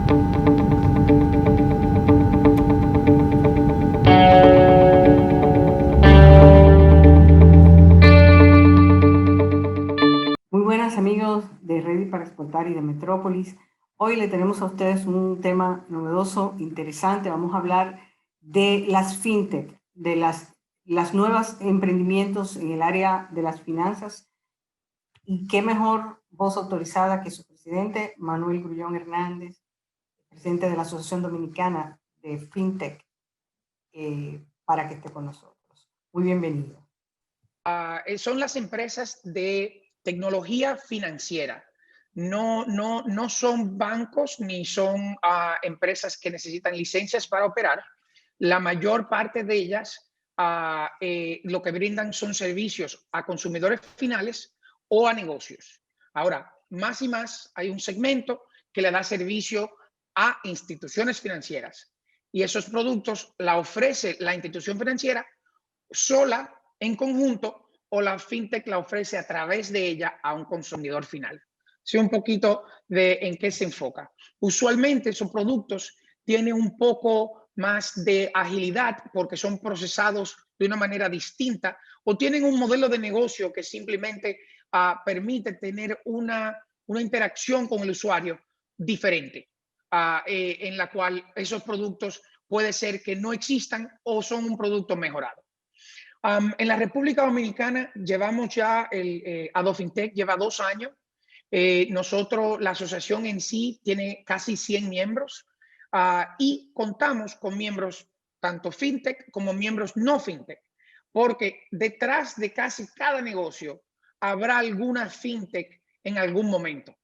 Muy buenas amigos de Ready para Exportar y de Metrópolis. Hoy le tenemos a ustedes un tema novedoso, interesante. Vamos a hablar de las fintech, de las nuevas emprendimientos en el área de las finanzas. Y qué mejor voz autorizada que su presidente, Manuel Grullón Hernández, presidente de la Asociación Dominicana de Fintech, para que esté con nosotros. Muy bienvenido. Son las empresas de tecnología financiera. No son bancos ni son empresas que necesitan licencias para operar. La mayor parte de ellas lo que brindan son servicios a consumidores finales o a negocios. Ahora, más y más hay un segmento que le da servicio a instituciones financieras y esos productos la ofrece la institución financiera sola, en conjunto, o la fintech la ofrece a través de ella a un consumidor final. Sí, un poquito de en qué se enfoca. Usualmente esos productos tienen un poco más de agilidad porque son procesados de una manera distinta o tienen un modelo de negocio que simplemente permite tener una interacción con el usuario diferente, en la cual esos productos puede ser que no existan o son un producto mejorado. En la República Dominicana llevamos ya Adofintech lleva 2 años. Nosotros, la asociación en sí, tiene casi 100 miembros y contamos con miembros tanto fintech como miembros no fintech, porque detrás de casi cada negocio habrá alguna fintech en algún momento.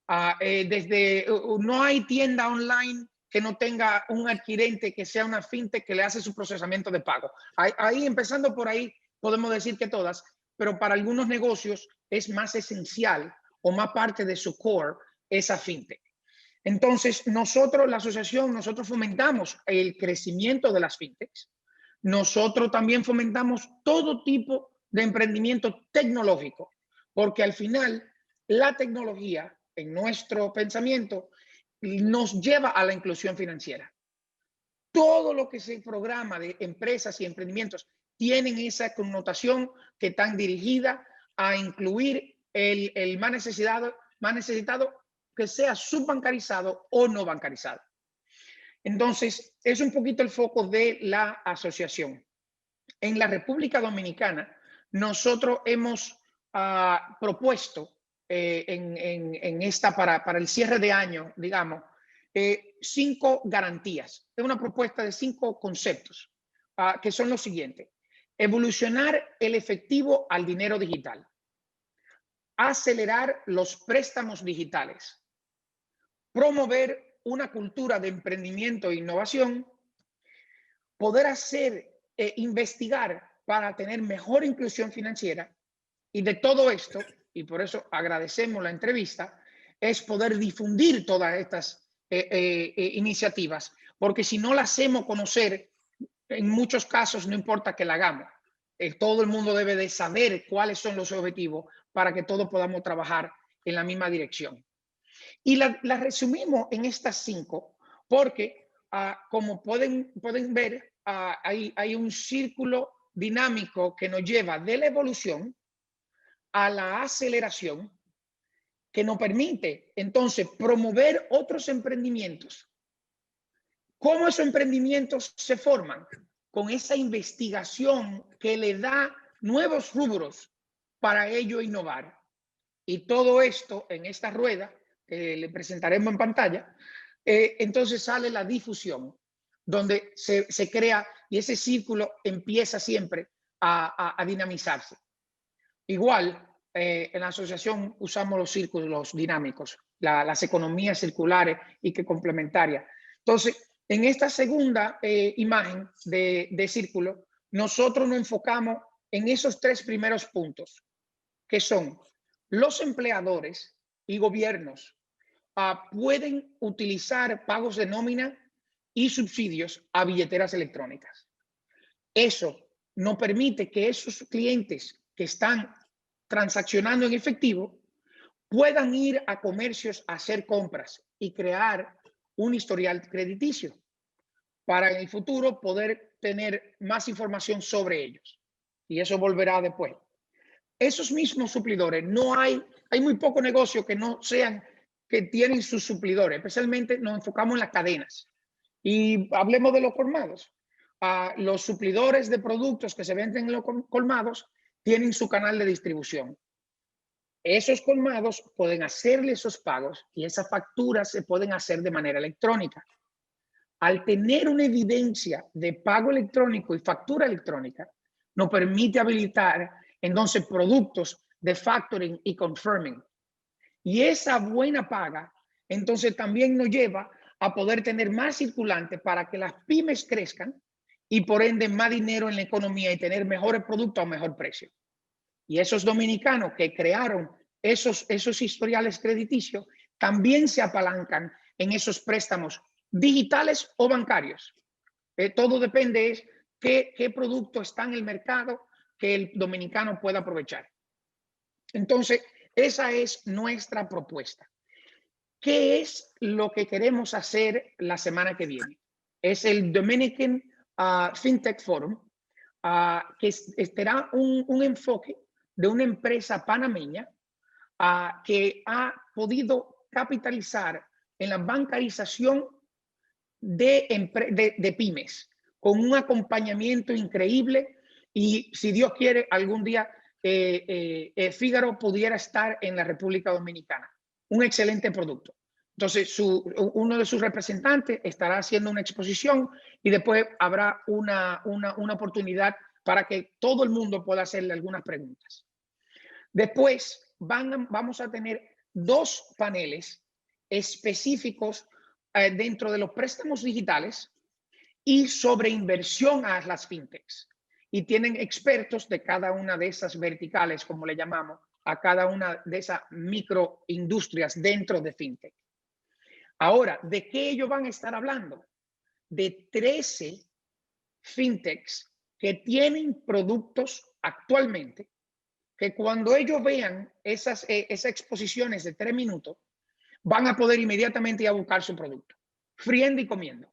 No hay tienda online que no tenga un adquirente que sea una fintech que le hace su procesamiento de pago. Ahí, empezando por ahí, podemos decir que todas, pero para algunos negocios es más esencial o más parte de su core esa fintech. Entonces, nosotros, la asociación, nosotros fomentamos el crecimiento de las fintechs. Nosotros también fomentamos todo tipo de emprendimiento tecnológico, porque al final la tecnología en nuestro pensamiento nos lleva a la inclusión financiera. Todo lo que se programa de empresas y emprendimientos tienen esa connotación que están dirigida a incluir el más necesitado que sea subbancarizado o no bancarizado. Entonces, es un poquito el foco de la asociación. En la República Dominicana, nosotros hemos propuesto en esta para el cierre de año, digamos, 5 garantías. Es una propuesta de 5 conceptos que son los siguientes. Evolucionar el efectivo al dinero digital. Acelerar los préstamos digitales. Promover una cultura de emprendimiento e innovación. Poder investigar para tener mejor inclusión financiera. Y de todo esto, y por eso agradecemos la entrevista, es poder difundir todas estas iniciativas, porque si no las hacemos conocer, en muchos casos no importa que la hagamos. Todo el mundo debe de saber cuáles son los objetivos para que todos podamos trabajar en la misma dirección. Y la resumimos en estas 5, porque como pueden ver, hay un círculo dinámico que nos lleva de la evolución a la aceleración, que nos permite entonces promover otros emprendimientos. ¿Cómo esos emprendimientos se forman? Con esa investigación que le da nuevos rubros para ello innovar. Y todo esto en esta rueda que le presentaremos en pantalla, entonces sale la difusión, donde se crea y ese círculo empieza siempre a dinamizarse. Igual, en la asociación usamos los círculos dinámicos, las economías circulares y que complementarias. Entonces, en esta segunda imagen de círculo, nosotros nos enfocamos en esos 3 primeros puntos, que son los empleadores y gobiernos pueden utilizar pagos de nómina y subsidios a billeteras electrónicas. Eso nos permite que esos clientes que están transaccionando en efectivo puedan ir a comercios a hacer compras y crear un historial crediticio para en el futuro poder tener más información sobre ellos. Y eso volverá después. Esos mismos suplidores, hay muy poco negocio que no sean, que tienen sus suplidores, especialmente nos enfocamos en las cadenas. Y hablemos de los colmados. Los suplidores de productos que se venden en los colmados tienen su canal de distribución. Esos colmados pueden hacerle esos pagos y esas facturas se pueden hacer de manera electrónica. Al tener una evidencia de pago electrónico y factura electrónica, nos permite habilitar entonces productos de factoring y confirming. Y esa buena paga, entonces también nos lleva a poder tener más circulante para que las pymes crezcan y por ende más dinero en la economía y tener mejores productos a mejor precio. Y esos dominicanos que crearon esos historiales crediticios también se apalancan en esos préstamos digitales o bancarios. Todo depende de qué producto está en el mercado que el dominicano pueda aprovechar. Entonces, esa es nuestra propuesta. ¿Qué es lo que queremos hacer la semana que viene? Es el Dominican FinTech Forum, que será un enfoque de una empresa panameña que ha podido capitalizar en la bancarización de pymes, con un acompañamiento increíble. Y si Dios quiere, algún día Fígaro pudiera estar en la República Dominicana. Un excelente producto. Entonces, uno de sus representantes estará haciendo una exposición y después habrá una oportunidad para que todo el mundo pueda hacerle algunas preguntas. Después vamos a tener 2 paneles específicos dentro de los préstamos digitales y sobre inversión a las fintechs. Y tienen expertos de cada una de esas verticales, como le llamamos, a cada una de esas microindustrias dentro de fintech. Ahora, ¿de qué ellos van a estar hablando? De 13 fintechs que tienen productos actualmente que cuando ellos vean esas exposiciones de 3 minutos, van a poder inmediatamente ir a buscar su producto, friendo y comiendo.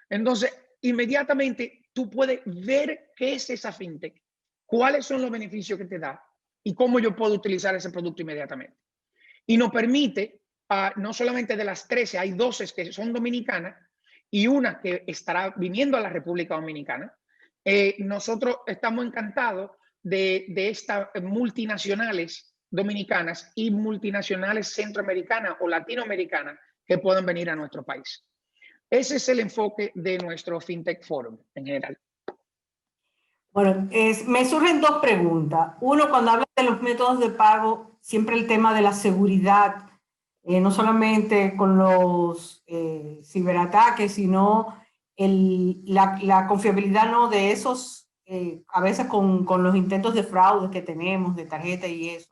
Entonces, inmediatamente tú puedes ver qué es esa fintech, cuáles son los beneficios que te da y cómo yo puedo utilizar ese producto inmediatamente. Y nos permite, no solamente de las 13, hay 12 que son dominicanas y una que estará viniendo a la República Dominicana. Nosotros estamos encantados de estas multinacionales dominicanas y multinacionales centroamericanas o latinoamericanas que puedan venir a nuestro país. Ese es el enfoque de nuestro FinTech Forum en general. Bueno, me surgen 2 preguntas. Uno, cuando hablas de los métodos de pago, siempre el tema de la seguridad, no solamente con los ciberataques, sino la confiabilidad, ¿no?, de esos, a veces con los intentos de fraude que tenemos, de tarjeta y eso.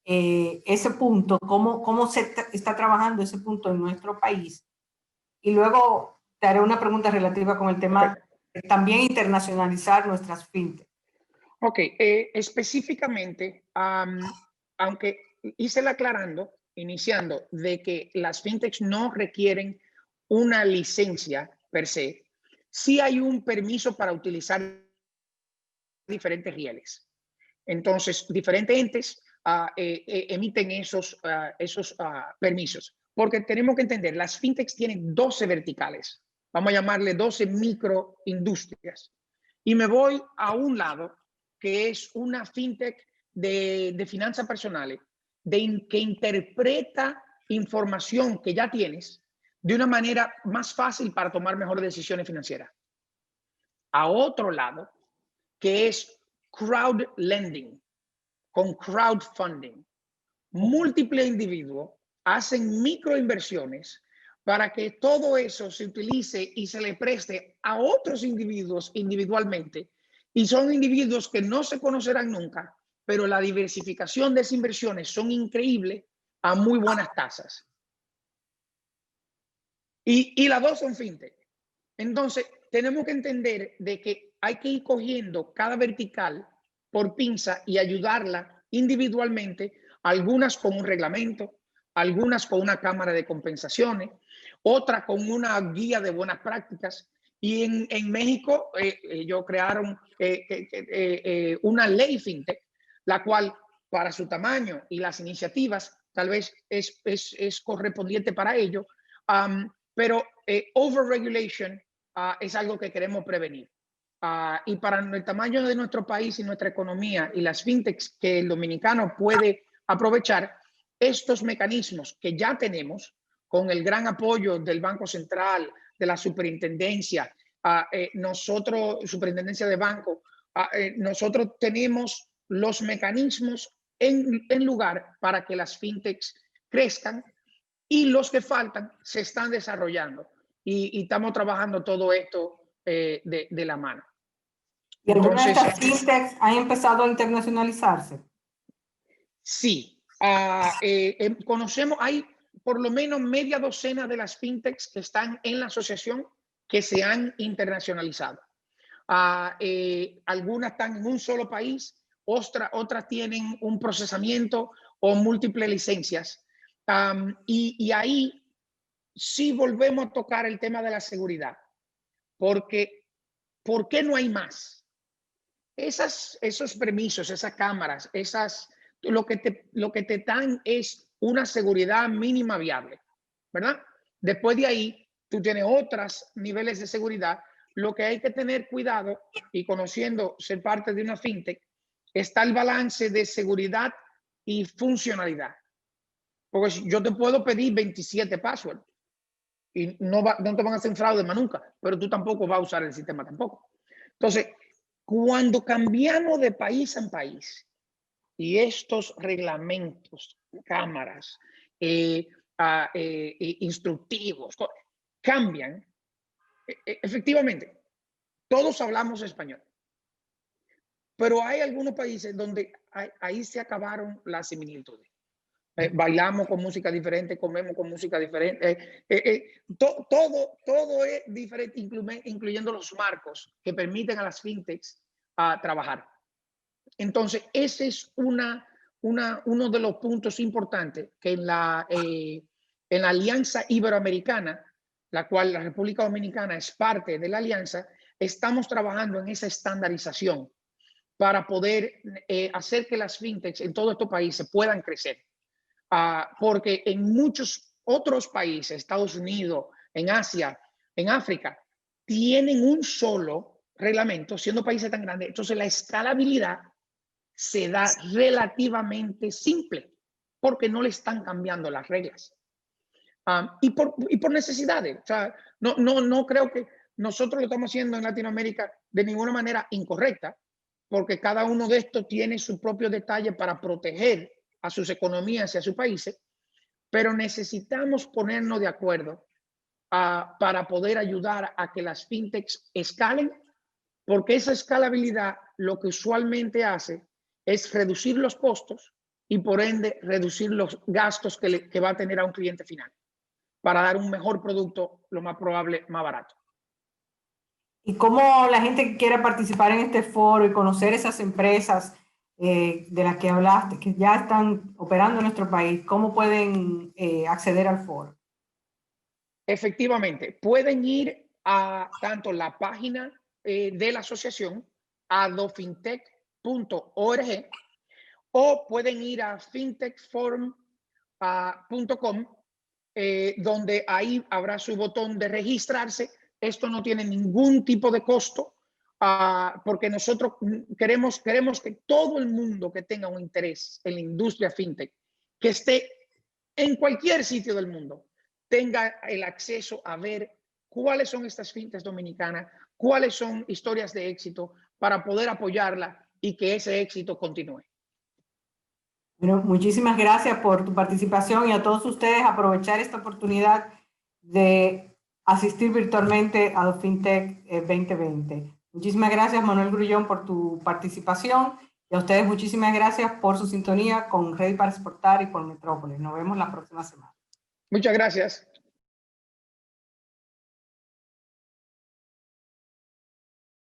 Ese punto, ¿cómo se está trabajando ese punto en nuestro país? Y luego te haré una pregunta relativa con el tema de también internacionalizar nuestras fintech. Ok, específicamente, aunque hice el aclarando, iniciando, de que las fintechs no requieren una licencia per se, sí hay un permiso para utilizar diferentes rieles. Entonces, diferentes entes emiten esos permisos, porque tenemos que entender, las fintechs tienen 12 verticales, vamos a llamarle 12 microindustrias. Y me voy a un lado, que es una fintech de finanzas personales, que interpreta información que ya tienes de una manera más fácil para tomar mejores decisiones financieras. A otro lado, que es crowd lending, con crowdfunding. Múltiples individuos hacen microinversiones para que todo eso se utilice y se le preste a otros individuos individualmente. Y son individuos que no se conocerán nunca, pero la diversificación de esas inversiones son increíbles a muy buenas tasas. Y las 2 son fintech. Entonces, tenemos que entender de que hay que ir cogiendo cada vertical por pinza y ayudarla individualmente, algunas con un reglamento, algunas con una cámara de compensaciones, otra con una guía de buenas prácticas. Y en México ellos crearon una ley fintech, la cual para su tamaño y las iniciativas tal vez es correspondiente para ello, pero overregulation es algo que queremos prevenir. Y para el tamaño de nuestro país y nuestra economía y las fintechs que el dominicano puede aprovechar, estos mecanismos que ya tenemos con el gran apoyo del Banco Central, de la superintendencia, nosotros, superintendencia de banco, nosotros tenemos los mecanismos en lugar para que las fintechs crezcan, y los que faltan se están desarrollando y estamos trabajando todo esto de la mano. ¿Y algunas de Entonces, estas fintechs han empezado a internacionalizarse? Sí, conocemos, hay por lo menos media docena de las fintechs que están en la asociación que se han internacionalizado. Algunas están en un solo país, otras tienen un procesamiento o múltiples licencias. Y ahí sí volvemos a tocar el tema de la seguridad, porque ¿por qué no hay más? Esos permisos, esas cámaras, lo que te dan es una seguridad mínima viable, ¿verdad? Después de ahí, tú tienes otros niveles de seguridad. Lo que hay que tener cuidado, y conociendo ser parte de una fintech, está el balance de seguridad y funcionalidad. Porque yo te puedo pedir 27 passwords y no te van a hacer un fraude más nunca, pero tú tampoco vas a usar el sistema tampoco. Entonces, cuando cambiamos de país en país y estos reglamentos, cámaras, instructivos, cambian, efectivamente, todos hablamos español. Pero hay algunos países donde ahí se acabaron las similitudes. Bailamos con música diferente, comemos con música diferente. Todo es diferente, incluyendo los marcos que permiten a las fintechs trabajar. Entonces, ese es uno de los puntos importantes que en la Alianza Iberoamericana, la cual la República Dominicana es parte de la alianza, estamos trabajando en esa estandarización para poder hacer que las fintechs en todos estos países puedan crecer. Porque en muchos otros países, Estados Unidos, en Asia, en África, tienen un solo reglamento, siendo países tan grandes. Entonces, la escalabilidad se da relativamente simple, porque no le están cambiando las reglas. Y por necesidades. O sea, no creo que nosotros lo estamos haciendo en Latinoamérica de ninguna manera incorrecta, porque cada uno de estos tiene su propio detalle para proteger a sus economías y a sus países, pero necesitamos ponernos de acuerdo para poder ayudar a que las fintechs escalen, porque esa escalabilidad lo que usualmente hace es reducir los costos y por ende reducir los gastos que va a tener a un cliente final para dar un mejor producto, lo más probable, más barato. ¿Y cómo la gente que quiera participar en este foro y conocer esas empresas de las que hablaste, que ya están operando en nuestro país, cómo pueden acceder al foro? Efectivamente, pueden ir a tanto la página de la asociación, adofintech.org, o pueden ir a fintechforum.com, donde ahí habrá su botón de registrarse. Esto no tiene ningún tipo de costo, porque nosotros queremos que todo el mundo que tenga un interés en la industria fintech, que esté en cualquier sitio del mundo, tenga el acceso a ver cuáles son estas fintechs dominicanas, cuáles son historias de éxito para poder apoyarla y que ese éxito continúe. Bueno, muchísimas gracias por tu participación y a todos ustedes aprovechar esta oportunidad de asistir virtualmente a FinTech 2020. Muchísimas gracias, Manuel Grullón, por tu participación y a ustedes muchísimas gracias por su sintonía con Ready para Exportar y por Metrópolis. Nos vemos la próxima semana. Muchas gracias.